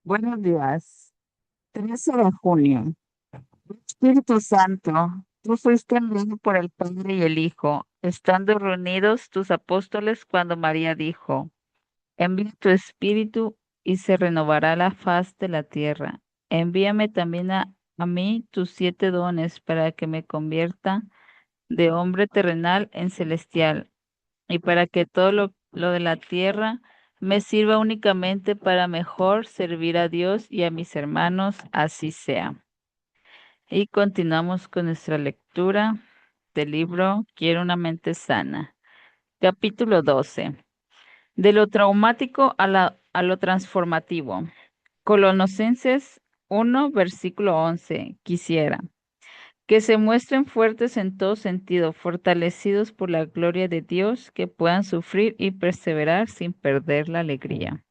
Buenos días. 13 de junio. Espíritu Santo, tú fuiste enviado por el Padre y el Hijo, estando reunidos tus apóstoles cuando María dijo, envía tu Espíritu y se renovará la faz de la tierra. Envíame también a mí tus 7 dones para que me convierta de hombre terrenal en celestial y para que todo lo de la tierra me sirva únicamente para mejor servir a Dios y a mis hermanos, así sea. Y continuamos con nuestra lectura del libro Quiero una mente sana. Capítulo 12. De lo traumático a lo transformativo. Colosenses 1, versículo 11. Quisiera que se muestren fuertes en todo sentido, fortalecidos por la gloria de Dios, que puedan sufrir y perseverar sin perder la alegría.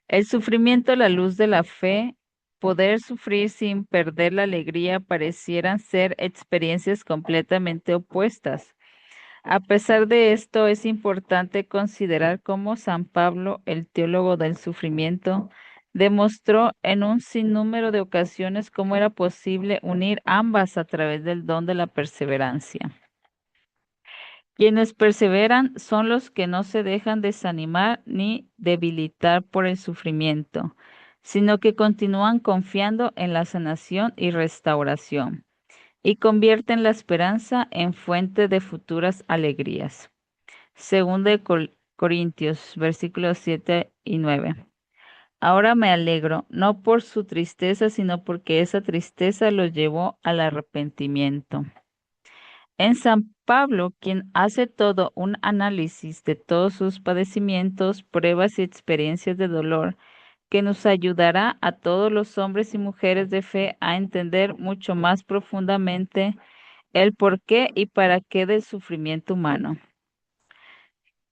El sufrimiento a la luz de la fe, poder sufrir sin perder la alegría, parecieran ser experiencias completamente opuestas. A pesar de esto, es importante considerar cómo San Pablo, el teólogo del sufrimiento, demostró en un sinnúmero de ocasiones cómo era posible unir ambas a través del don de la perseverancia. Quienes perseveran son los que no se dejan desanimar ni debilitar por el sufrimiento, sino que continúan confiando en la sanación y restauración y convierten la esperanza en fuente de futuras alegrías. Segunda de Corintios, versículos 7 y 9. Ahora me alegro, no por su tristeza, sino porque esa tristeza los llevó al arrepentimiento. En San Pablo, quien hace todo un análisis de todos sus padecimientos, pruebas y experiencias de dolor, que nos ayudará a todos los hombres y mujeres de fe a entender mucho más profundamente el porqué y para qué del sufrimiento humano.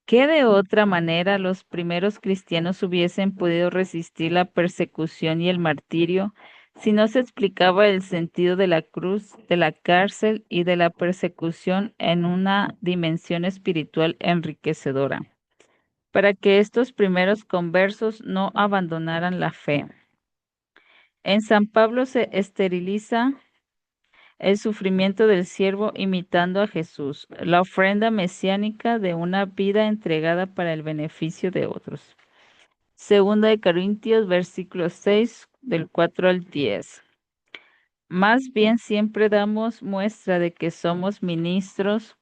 ¿Qué de otra manera los primeros cristianos hubiesen podido resistir la persecución y el martirio si no se explicaba el sentido de la cruz, de la cárcel y de la persecución en una dimensión espiritual enriquecedora, para que estos primeros conversos no abandonaran la fe? En San Pablo se esteriliza el sufrimiento del siervo imitando a Jesús, la ofrenda mesiánica de una vida entregada para el beneficio de otros. Segunda de Corintios, versículo 6, del 4 al 10. Más bien siempre damos muestra de que somos ministros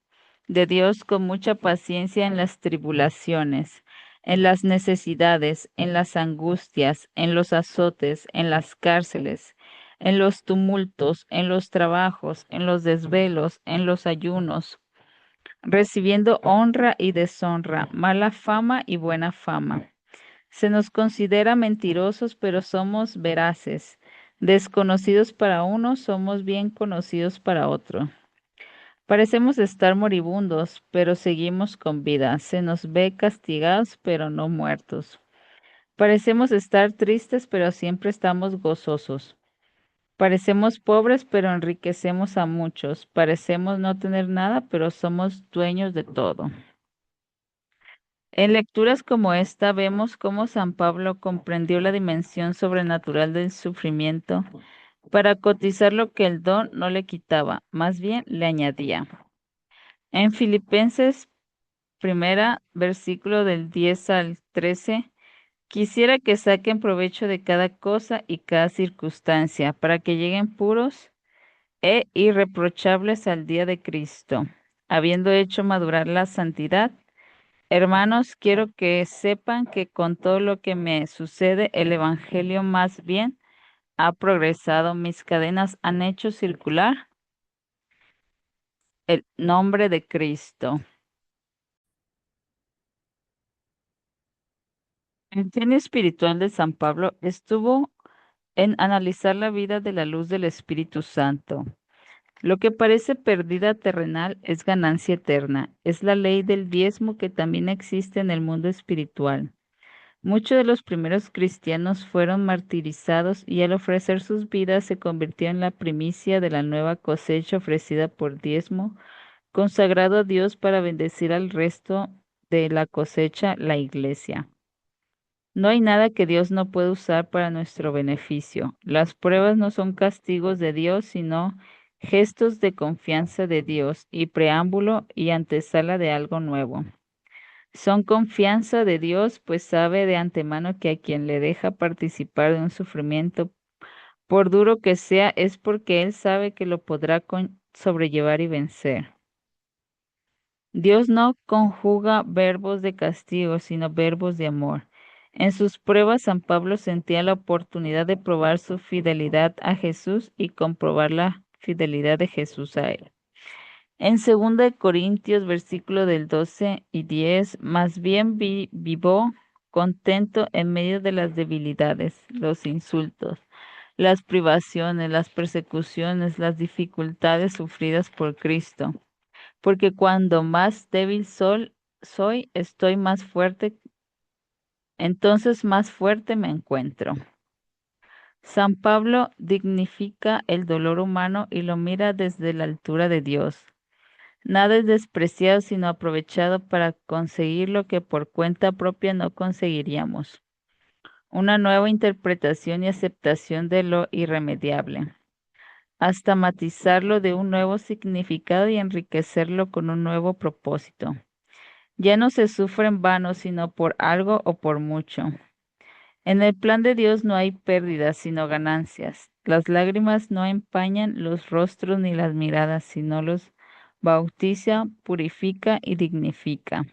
de Dios con mucha paciencia en las tribulaciones, en las necesidades, en las angustias, en los azotes, en las cárceles, en los tumultos, en los trabajos, en los desvelos, en los ayunos, recibiendo honra y deshonra, mala fama y buena fama. Se nos considera mentirosos, pero somos veraces. Desconocidos para uno, somos bien conocidos para otro. Parecemos estar moribundos, pero seguimos con vida. Se nos ve castigados, pero no muertos. Parecemos estar tristes, pero siempre estamos gozosos. Parecemos pobres, pero enriquecemos a muchos. Parecemos no tener nada, pero somos dueños de todo. En lecturas como esta vemos cómo San Pablo comprendió la dimensión sobrenatural del sufrimiento para cotizar lo que el don no le quitaba, más bien le añadía. En Filipenses primera, versículo del 10 al 13, quisiera que saquen provecho de cada cosa y cada circunstancia, para que lleguen puros e irreprochables al día de Cristo, habiendo hecho madurar la santidad. Hermanos, quiero que sepan que con todo lo que me sucede, el Evangelio más bien ha progresado. Mis cadenas han hecho circular el nombre de Cristo. El genio espiritual de San Pablo estuvo en analizar la vida de la luz del Espíritu Santo. Lo que parece pérdida terrenal es ganancia eterna. Es la ley del diezmo que también existe en el mundo espiritual. Muchos de los primeros cristianos fueron martirizados y al ofrecer sus vidas se convirtió en la primicia de la nueva cosecha ofrecida por diezmo, consagrado a Dios para bendecir al resto de la cosecha, la iglesia. No hay nada que Dios no pueda usar para nuestro beneficio. Las pruebas no son castigos de Dios, sino gestos de confianza de Dios y preámbulo y antesala de algo nuevo. Son confianza de Dios, pues sabe de antemano que a quien le deja participar de un sufrimiento, por duro que sea, es porque Él sabe que lo podrá sobrellevar y vencer. Dios no conjuga verbos de castigo, sino verbos de amor. En sus pruebas, San Pablo sentía la oportunidad de probar su fidelidad a Jesús y comprobar la fidelidad de Jesús a él. En 2 Corintios, versículo del 12 y 10, más bien vivo contento en medio de las debilidades, los insultos, las privaciones, las persecuciones, las dificultades sufridas por Cristo, porque cuando más débil soy, estoy más fuerte, entonces más fuerte me encuentro. San Pablo dignifica el dolor humano y lo mira desde la altura de Dios. Nada es despreciado sino aprovechado para conseguir lo que por cuenta propia no conseguiríamos. Una nueva interpretación y aceptación de lo irremediable, hasta matizarlo de un nuevo significado y enriquecerlo con un nuevo propósito. Ya no se sufre en vano, sino por algo o por mucho. En el plan de Dios no hay pérdidas, sino ganancias. Las lágrimas no empañan los rostros ni las miradas, sino los bautiza, purifica y dignifica.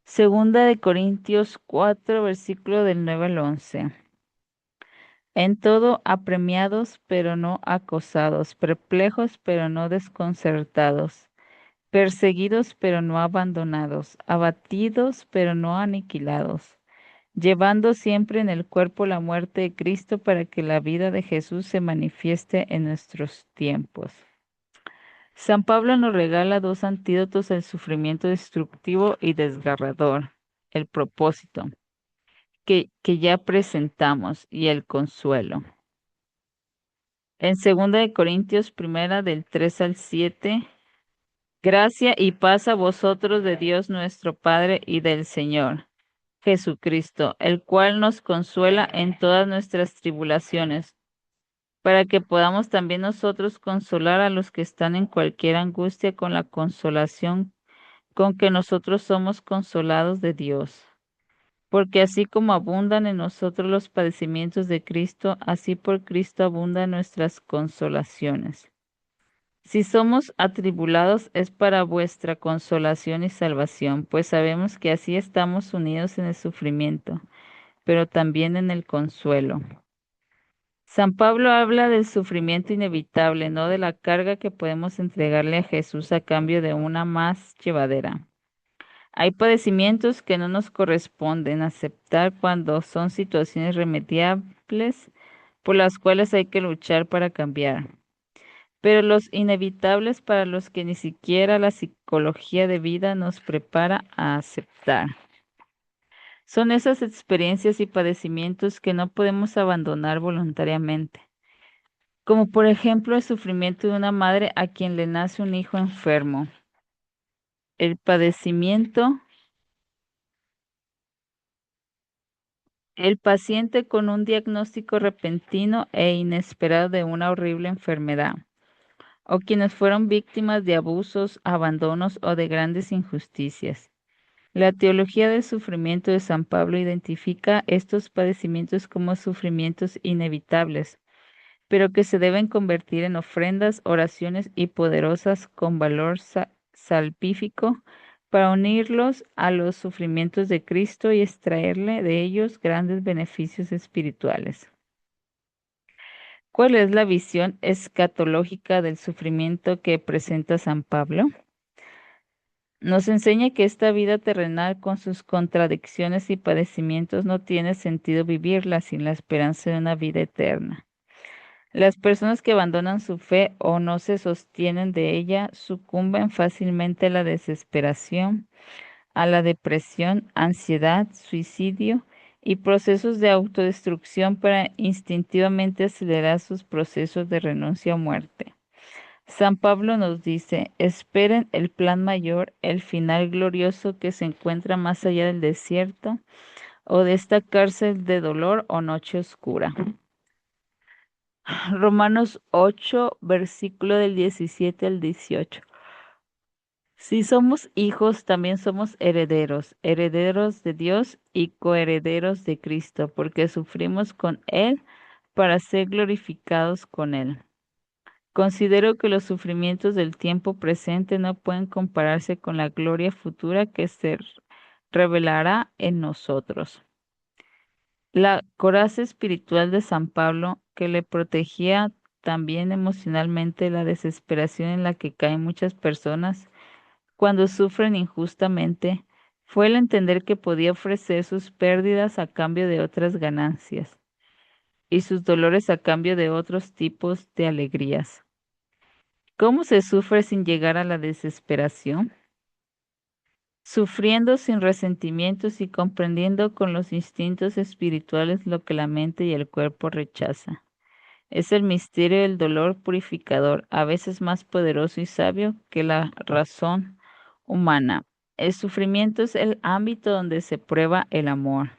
2 Corintios 4, versículo del 9 al 11. En todo apremiados, pero no acosados, perplejos, pero no desconcertados, perseguidos, pero no abandonados, abatidos, pero no aniquilados, llevando siempre en el cuerpo la muerte de Cristo para que la vida de Jesús se manifieste en nuestros tiempos. San Pablo nos regala dos antídotos al sufrimiento destructivo y desgarrador: el propósito, que ya presentamos, y el consuelo. En 2 Corintios 1, del 3 al 7, gracia y paz a vosotros de Dios nuestro Padre y del Señor Jesucristo, el cual nos consuela en todas nuestras tribulaciones, para que podamos también nosotros consolar a los que están en cualquier angustia con la consolación con que nosotros somos consolados de Dios. Porque así como abundan en nosotros los padecimientos de Cristo, así por Cristo abundan nuestras consolaciones. Si somos atribulados es para vuestra consolación y salvación, pues sabemos que así estamos unidos en el sufrimiento, pero también en el consuelo. San Pablo habla del sufrimiento inevitable, no de la carga que podemos entregarle a Jesús a cambio de una más llevadera. Hay padecimientos que no nos corresponden aceptar cuando son situaciones remediables por las cuales hay que luchar para cambiar, pero los inevitables para los que ni siquiera la psicología de vida nos prepara a aceptar. Son esas experiencias y padecimientos que no podemos abandonar voluntariamente, como por ejemplo el sufrimiento de una madre a quien le nace un hijo enfermo, el padecimiento, el paciente con un diagnóstico repentino e inesperado de una horrible enfermedad, o quienes fueron víctimas de abusos, abandonos o de grandes injusticias. La teología del sufrimiento de San Pablo identifica estos padecimientos como sufrimientos inevitables, pero que se deben convertir en ofrendas, oraciones y poderosas con valor salvífico para unirlos a los sufrimientos de Cristo y extraerle de ellos grandes beneficios espirituales. ¿Cuál es la visión escatológica del sufrimiento que presenta San Pablo? Nos enseña que esta vida terrenal con sus contradicciones y padecimientos no tiene sentido vivirla sin la esperanza de una vida eterna. Las personas que abandonan su fe o no se sostienen de ella sucumben fácilmente a la desesperación, a la depresión, ansiedad, suicidio y procesos de autodestrucción para instintivamente acelerar sus procesos de renuncia o muerte. San Pablo nos dice: esperen el plan mayor, el final glorioso que se encuentra más allá del desierto, o de esta cárcel de dolor o noche oscura. Romanos 8, versículo del 17 al 18. Si somos hijos, también somos herederos, herederos de Dios y coherederos de Cristo, porque sufrimos con Él para ser glorificados con Él. Considero que los sufrimientos del tiempo presente no pueden compararse con la gloria futura que se revelará en nosotros. La coraza espiritual de San Pablo, que le protegía también emocionalmente la desesperación en la que caen muchas personas cuando sufren injustamente, fue el entender que podía ofrecer sus pérdidas a cambio de otras ganancias y sus dolores a cambio de otros tipos de alegrías. ¿Cómo se sufre sin llegar a la desesperación? Sufriendo sin resentimientos y comprendiendo con los instintos espirituales lo que la mente y el cuerpo rechaza. Es el misterio del dolor purificador, a veces más poderoso y sabio que la razón humana. El sufrimiento es el ámbito donde se prueba el amor.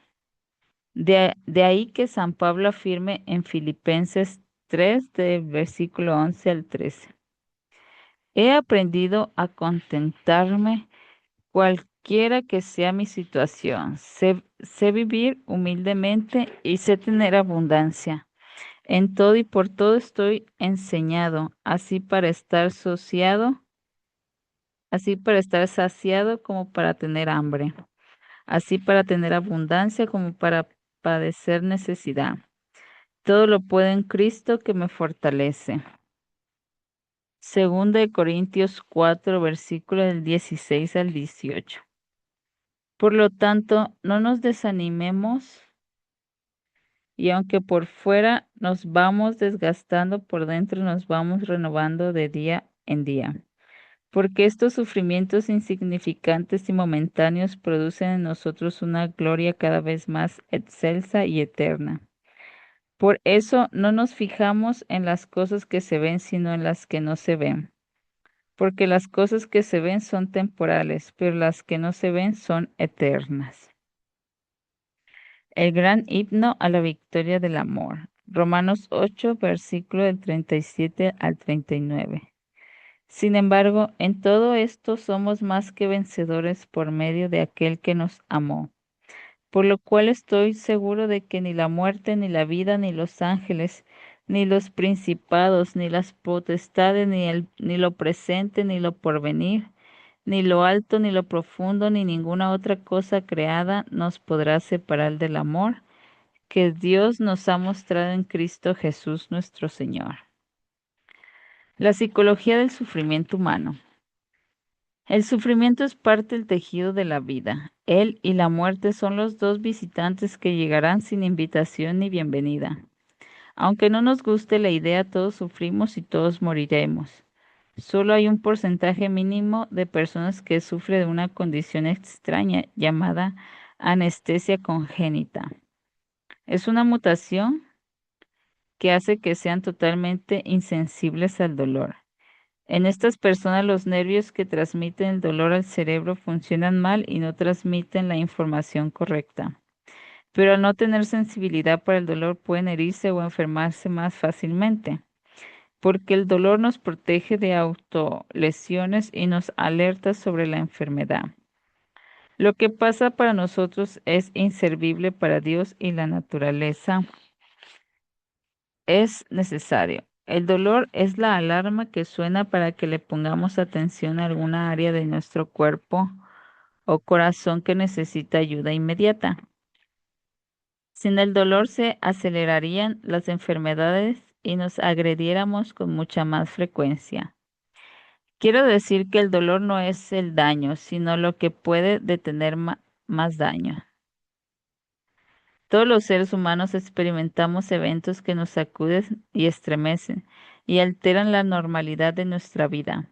De ahí que San Pablo afirme en Filipenses 3, del versículo 11 al 13. He aprendido a contentarme cualquiera que sea mi situación. Sé vivir humildemente y sé tener abundancia. En todo y por todo estoy enseñado, así para estar saciado como para tener hambre, así para tener abundancia como para padecer necesidad. Todo lo puedo en Cristo que me fortalece. Segunda de Corintios 4, versículos del 16 al 18. Por lo tanto, no nos desanimemos y aunque por fuera nos vamos desgastando, por dentro nos vamos renovando de día en día. Porque estos sufrimientos insignificantes y momentáneos producen en nosotros una gloria cada vez más excelsa y eterna. Por eso no nos fijamos en las cosas que se ven, sino en las que no se ven. Porque las cosas que se ven son temporales, pero las que no se ven son eternas. El gran himno a la victoria del amor. Romanos 8, versículo del 37 al 39. Sin embargo, en todo esto somos más que vencedores por medio de aquel que nos amó. Por lo cual estoy seguro de que ni la muerte, ni la vida, ni los ángeles, ni los principados, ni las potestades, ni lo presente, ni lo porvenir, ni lo alto, ni lo profundo, ni ninguna otra cosa creada nos podrá separar del amor que Dios nos ha mostrado en Cristo Jesús nuestro Señor. La psicología del sufrimiento humano. El sufrimiento es parte del tejido de la vida. Él y la muerte son los dos visitantes que llegarán sin invitación ni bienvenida. Aunque no nos guste la idea, todos sufrimos y todos moriremos. Solo hay un porcentaje mínimo de personas que sufre de una condición extraña llamada anestesia congénita. Es una mutación que hace que sean totalmente insensibles al dolor. En estas personas los nervios que transmiten el dolor al cerebro funcionan mal y no transmiten la información correcta. Pero al no tener sensibilidad para el dolor pueden herirse o enfermarse más fácilmente, porque el dolor nos protege de autolesiones y nos alerta sobre la enfermedad. Lo que pasa para nosotros es inservible para Dios y la naturaleza es necesario. El dolor es la alarma que suena para que le pongamos atención a alguna área de nuestro cuerpo o corazón que necesita ayuda inmediata. Sin el dolor se acelerarían las enfermedades y nos agrediéramos con mucha más frecuencia. Quiero decir que el dolor no es el daño, sino lo que puede detener más daño. Todos los seres humanos experimentamos eventos que nos sacuden y estremecen y alteran la normalidad de nuestra vida.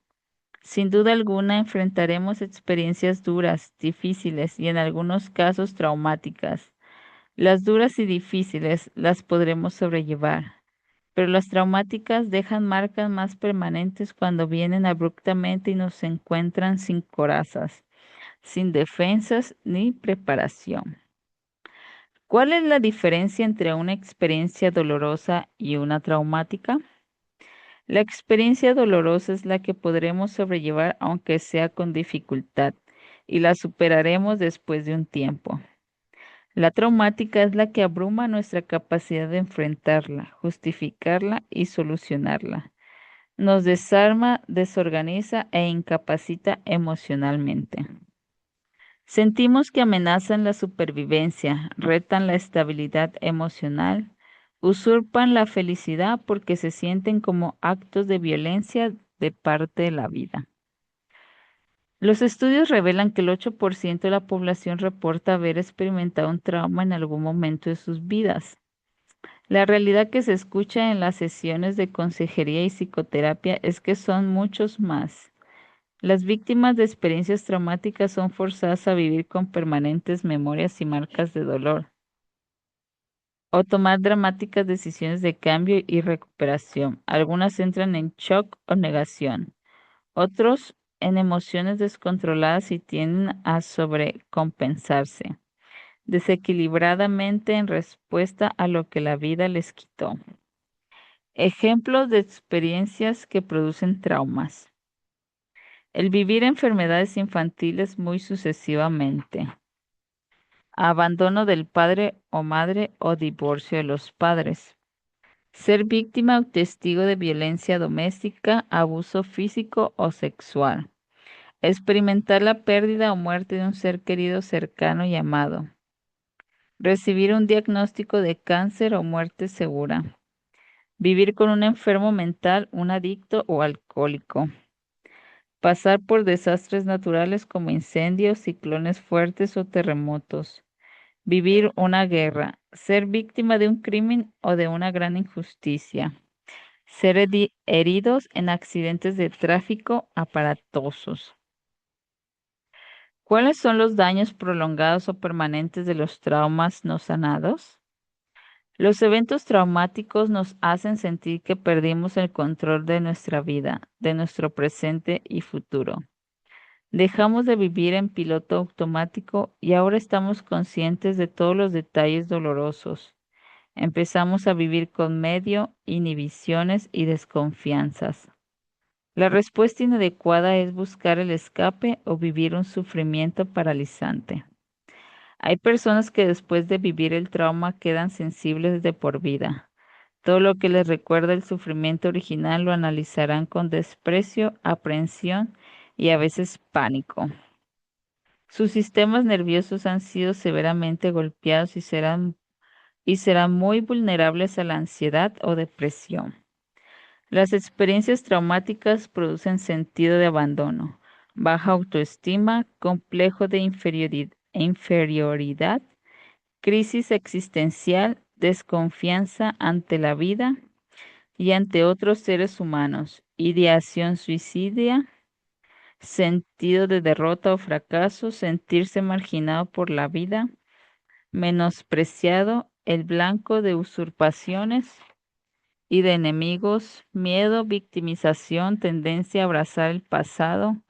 Sin duda alguna enfrentaremos experiencias duras, difíciles y en algunos casos traumáticas. Las duras y difíciles las podremos sobrellevar, pero las traumáticas dejan marcas más permanentes cuando vienen abruptamente y nos encuentran sin corazas, sin defensas ni preparación. ¿Cuál es la diferencia entre una experiencia dolorosa y una traumática? La experiencia dolorosa es la que podremos sobrellevar aunque sea con dificultad y la superaremos después de un tiempo. La traumática es la que abruma nuestra capacidad de enfrentarla, justificarla y solucionarla. Nos desarma, desorganiza e incapacita emocionalmente. Sentimos que amenazan la supervivencia, retan la estabilidad emocional, usurpan la felicidad porque se sienten como actos de violencia de parte de la vida. Los estudios revelan que el 8% de la población reporta haber experimentado un trauma en algún momento de sus vidas. La realidad que se escucha en las sesiones de consejería y psicoterapia es que son muchos más. Las víctimas de experiencias traumáticas son forzadas a vivir con permanentes memorias y marcas de dolor, o tomar dramáticas decisiones de cambio y recuperación. Algunas entran en shock o negación, otros en emociones descontroladas y tienden a sobrecompensarse, desequilibradamente en respuesta a lo que la vida les quitó. Ejemplos de experiencias que producen traumas. El vivir enfermedades infantiles muy sucesivamente. Abandono del padre o madre o divorcio de los padres. Ser víctima o testigo de violencia doméstica, abuso físico o sexual. Experimentar la pérdida o muerte de un ser querido cercano y amado. Recibir un diagnóstico de cáncer o muerte segura. Vivir con un enfermo mental, un adicto o alcohólico. Pasar por desastres naturales como incendios, ciclones fuertes o terremotos. Vivir una guerra. Ser víctima de un crimen o de una gran injusticia. Ser heridos en accidentes de tráfico aparatosos. ¿Cuáles son los daños prolongados o permanentes de los traumas no sanados? Los eventos traumáticos nos hacen sentir que perdimos el control de nuestra vida, de nuestro presente y futuro. Dejamos de vivir en piloto automático y ahora estamos conscientes de todos los detalles dolorosos. Empezamos a vivir con medio, inhibiciones y desconfianzas. La respuesta inadecuada es buscar el escape o vivir un sufrimiento paralizante. Hay personas que después de vivir el trauma quedan sensibles de por vida. Todo lo que les recuerda el sufrimiento original lo analizarán con desprecio, aprensión y a veces pánico. Sus sistemas nerviosos han sido severamente golpeados y serán muy vulnerables a la ansiedad o depresión. Las experiencias traumáticas producen sentido de abandono, baja autoestima, complejo de inferioridad, crisis existencial, desconfianza ante la vida y ante otros seres humanos, ideación suicidia, sentido de derrota o fracaso, sentirse marginado por la vida, menospreciado, el blanco de usurpaciones y de enemigos, miedo, victimización, tendencia a abrazar el pasado,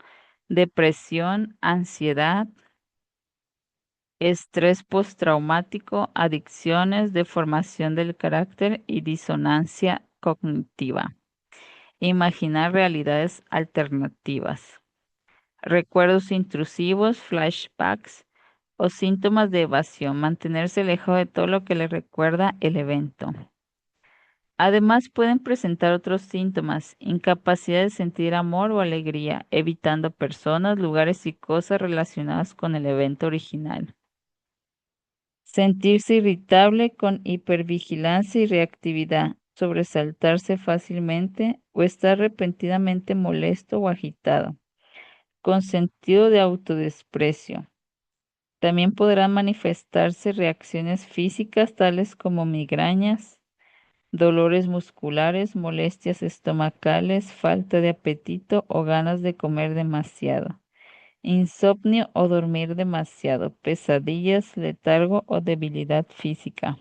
depresión, ansiedad, estrés postraumático, adicciones, deformación del carácter y disonancia cognitiva. Imaginar realidades alternativas. Recuerdos intrusivos, flashbacks o síntomas de evasión. Mantenerse lejos de todo lo que le recuerda el evento. Además, pueden presentar otros síntomas, incapacidad de sentir amor o alegría, evitando personas, lugares y cosas relacionadas con el evento original. Sentirse irritable con hipervigilancia y reactividad, sobresaltarse fácilmente o estar repentinamente molesto o agitado, con sentido de autodesprecio. También podrán manifestarse reacciones físicas tales como migrañas, dolores musculares, molestias estomacales, falta de apetito o ganas de comer demasiado, insomnio o dormir demasiado, pesadillas, letargo o debilidad física,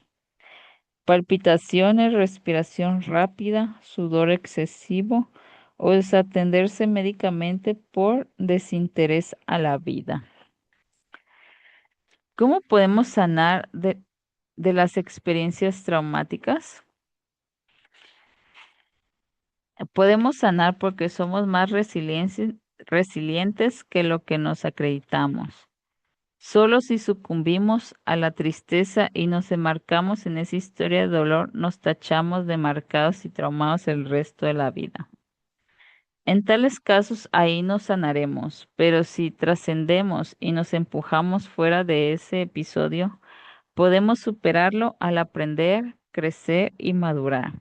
palpitaciones, respiración rápida, sudor excesivo o desatenderse médicamente por desinterés a la vida. ¿Cómo podemos sanar de las experiencias traumáticas? Podemos sanar porque somos más resilientes que lo que nos acreditamos. Solo si sucumbimos a la tristeza y nos enmarcamos en esa historia de dolor, nos tachamos de marcados y traumados el resto de la vida. En tales casos, ahí nos sanaremos, pero si trascendemos y nos empujamos fuera de ese episodio, podemos superarlo al aprender, crecer y madurar.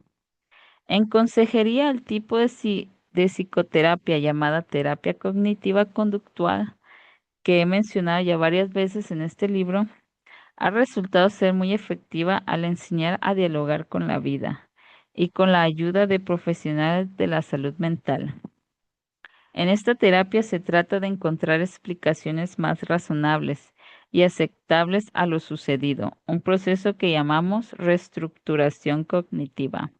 En consejería, el tipo de psicoterapia llamada terapia cognitiva conductual, que he mencionado ya varias veces en este libro, ha resultado ser muy efectiva al enseñar a dialogar con la vida y con la ayuda de profesionales de la salud mental. En esta terapia se trata de encontrar explicaciones más razonables y aceptables a lo sucedido, un proceso que llamamos reestructuración cognitiva.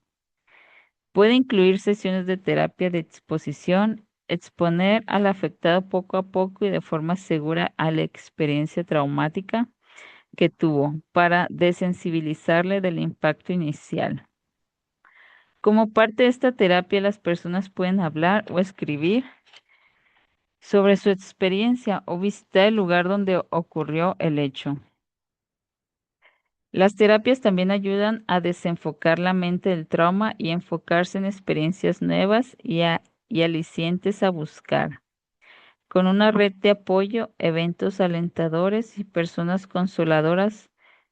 Puede incluir sesiones de terapia de exposición, exponer al afectado poco a poco y de forma segura a la experiencia traumática que tuvo para desensibilizarle del impacto inicial. Como parte de esta terapia, las personas pueden hablar o escribir sobre su experiencia o visitar el lugar donde ocurrió el hecho. Las terapias también ayudan a desenfocar la mente del trauma y enfocarse en experiencias nuevas y alicientes a buscar. Con una red de apoyo, eventos alentadores y personas consoladoras,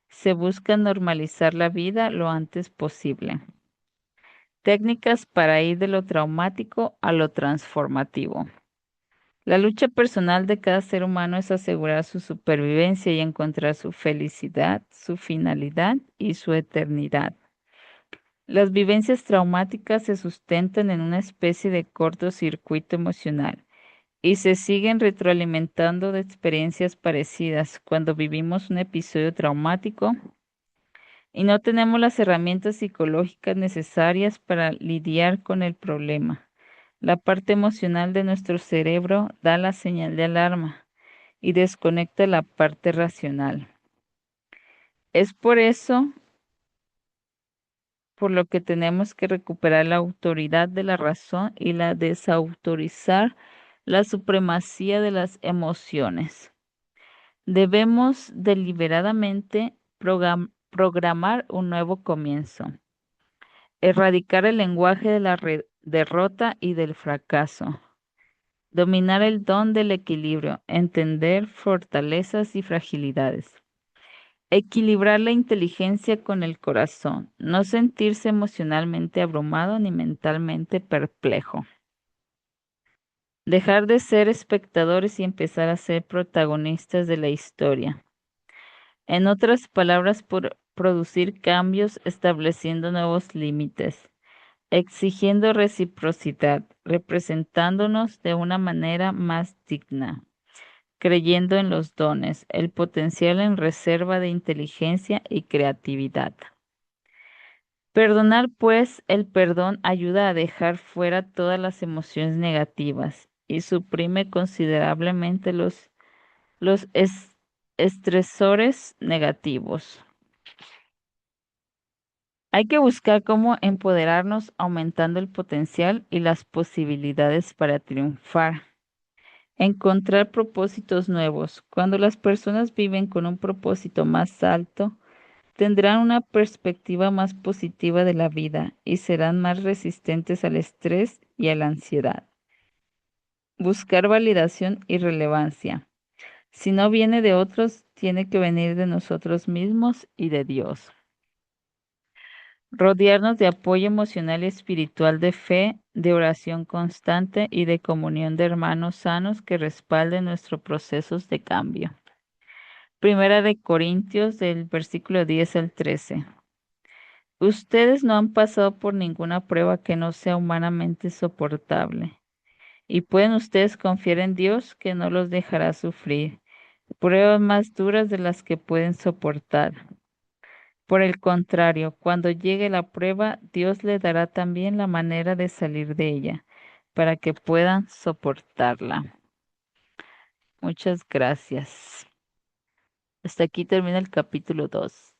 se busca normalizar la vida lo antes posible. Técnicas para ir de lo traumático a lo transformativo. La lucha personal de cada ser humano es asegurar su supervivencia y encontrar su felicidad, su finalidad y su eternidad. Las vivencias traumáticas se sustentan en una especie de cortocircuito emocional y se siguen retroalimentando de experiencias parecidas cuando vivimos un episodio traumático y no tenemos las herramientas psicológicas necesarias para lidiar con el problema. La parte emocional de nuestro cerebro da la señal de alarma y desconecta la parte racional. Es por eso por lo que tenemos que recuperar la autoridad de la razón y la desautorizar la supremacía de las emociones. Debemos deliberadamente programar un nuevo comienzo, erradicar el lenguaje de la derrota y del fracaso, dominar el don del equilibrio, entender fortalezas y fragilidades. Equilibrar la inteligencia con el corazón, no sentirse emocionalmente abrumado ni mentalmente perplejo. Dejar de ser espectadores y empezar a ser protagonistas de la historia. En otras palabras, producir cambios estableciendo nuevos límites, exigiendo reciprocidad, representándonos de una manera más digna, creyendo en los dones, el potencial en reserva de inteligencia y creatividad. Perdonar, pues, el perdón ayuda a dejar fuera todas las emociones negativas y suprime considerablemente los estresores negativos. Hay que buscar cómo empoderarnos aumentando el potencial y las posibilidades para triunfar. Encontrar propósitos nuevos. Cuando las personas viven con un propósito más alto, tendrán una perspectiva más positiva de la vida y serán más resistentes al estrés y a la ansiedad. Buscar validación y relevancia. Si no viene de otros, tiene que venir de nosotros mismos y de Dios. Rodearnos de apoyo emocional y espiritual, de fe, de oración constante y de comunión de hermanos sanos que respalden nuestros procesos de cambio. Primera de Corintios del versículo 10 al 13. Ustedes no han pasado por ninguna prueba que no sea humanamente soportable. Y pueden ustedes confiar en Dios que no los dejará sufrir pruebas más duras de las que pueden soportar. Por el contrario, cuando llegue la prueba, Dios le dará también la manera de salir de ella, para que puedan soportarla. Muchas gracias. Hasta aquí termina el capítulo 2.